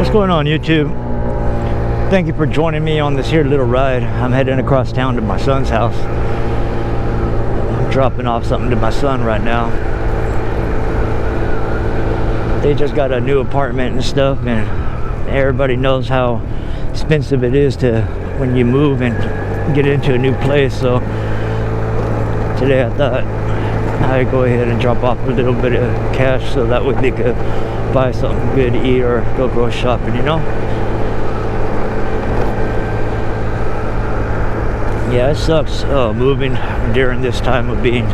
What's going on, YouTube? Thank you for joining me on this here little ride. I'm heading across town to my son's house. I'm dropping off something to my son right now. They just got a new apartment and stuff, and everybody knows how expensive it is to when you move and get into a new place. So today I thought I'd go ahead and drop off a little bit of cash so that way they could buy something good to eat or go grocery shopping, you know? Yeah, it sucks moving during this time of being.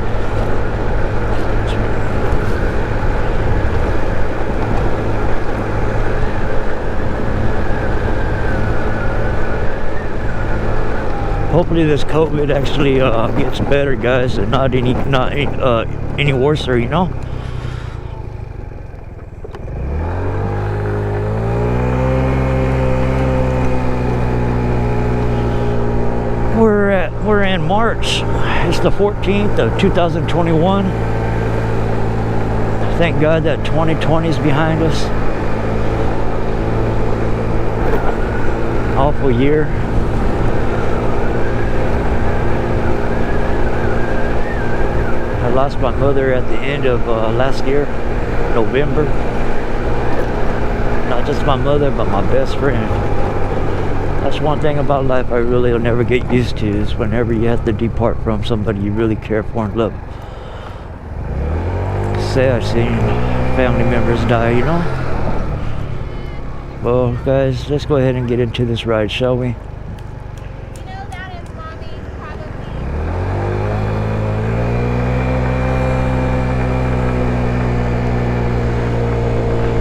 Hopefully this COVID actually gets better, guys, and not any worse, you know. We're in March. It's the 14th of 2021. Thank God that 2020 is behind us. Awful year. I lost my mother at the end of last year, November. Not just my mother, but my best friend. That's one thing about life I really will never get used to, is whenever you have to depart from somebody you really care for and love. Sad seeing family members die, you know? Well, guys, let's go ahead and get into this ride, shall we? That is Mommy's probably.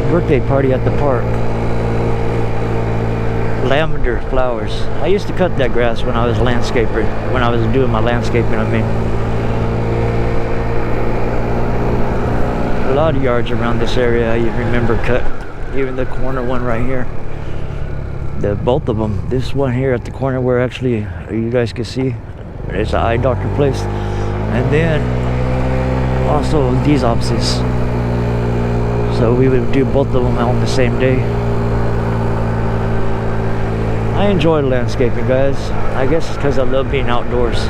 Birthday party at the park. Lavender flowers. I used to cut that grass when I was a landscaper. When I was doing my landscaping, I mean. A lot of yards around this area I remember cut. Even the corner one right here. Both of them. This one here at the corner where actually you guys can see it's an eye doctor place. And then also these offices. So we would do both of them on the same day. I enjoy landscaping, guys. I guess it's because I love being outdoors.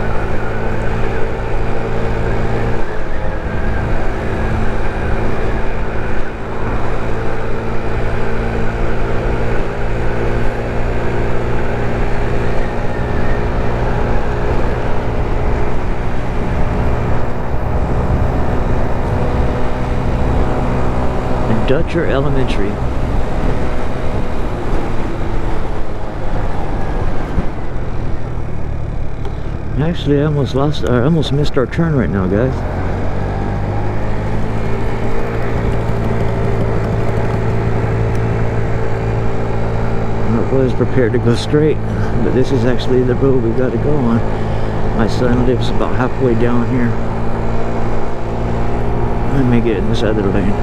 Dutcher Elementary. Actually, I almost missed our turn right now, guys. I was prepared to go straight, but this is actually the road we got to go on. My son lives about halfway down here. Let me get in this other lane.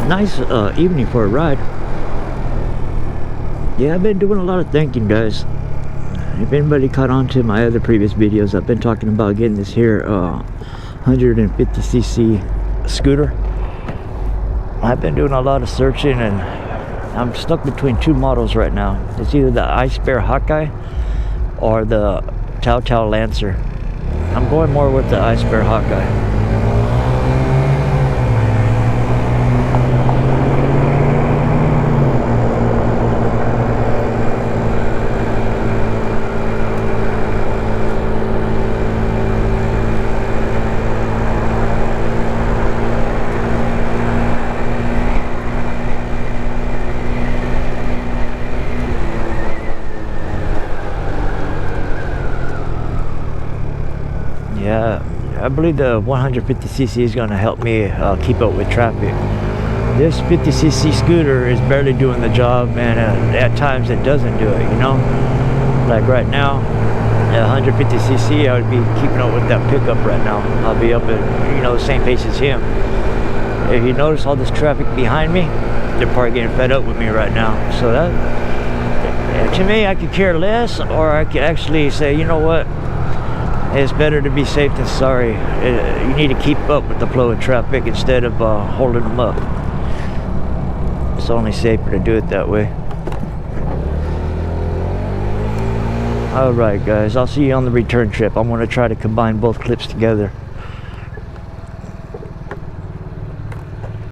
Nice evening for a ride. Yeah, I've been doing a lot of thinking, guys. If anybody caught on to my other previous videos, I've been talking about getting this here 150cc scooter. I've been doing a lot of searching, and I'm stuck between two models right now. It's either the Ice Bear Hawkeye or the Tao Tao Lancer. I'm going more with the Ice Bear Hawkeye. Yeah, I believe the 150cc is going to help me keep up with traffic. This 50cc scooter is barely doing the job, and at times it doesn't do it, you know? Like right now, at 150cc, I would be keeping up with that pickup right now. I'll be up at, you know, the same pace as him. If you notice all this traffic behind me, they're probably getting fed up with me right now. So that To me, I could care less, or I could actually say, you know what? It's better to be safe than sorry. You need to keep up with the flow of traffic instead of holding them up. It's only safer to do it that way. Alright guys, I'll see you on the return trip. I'm going to try to combine both clips together.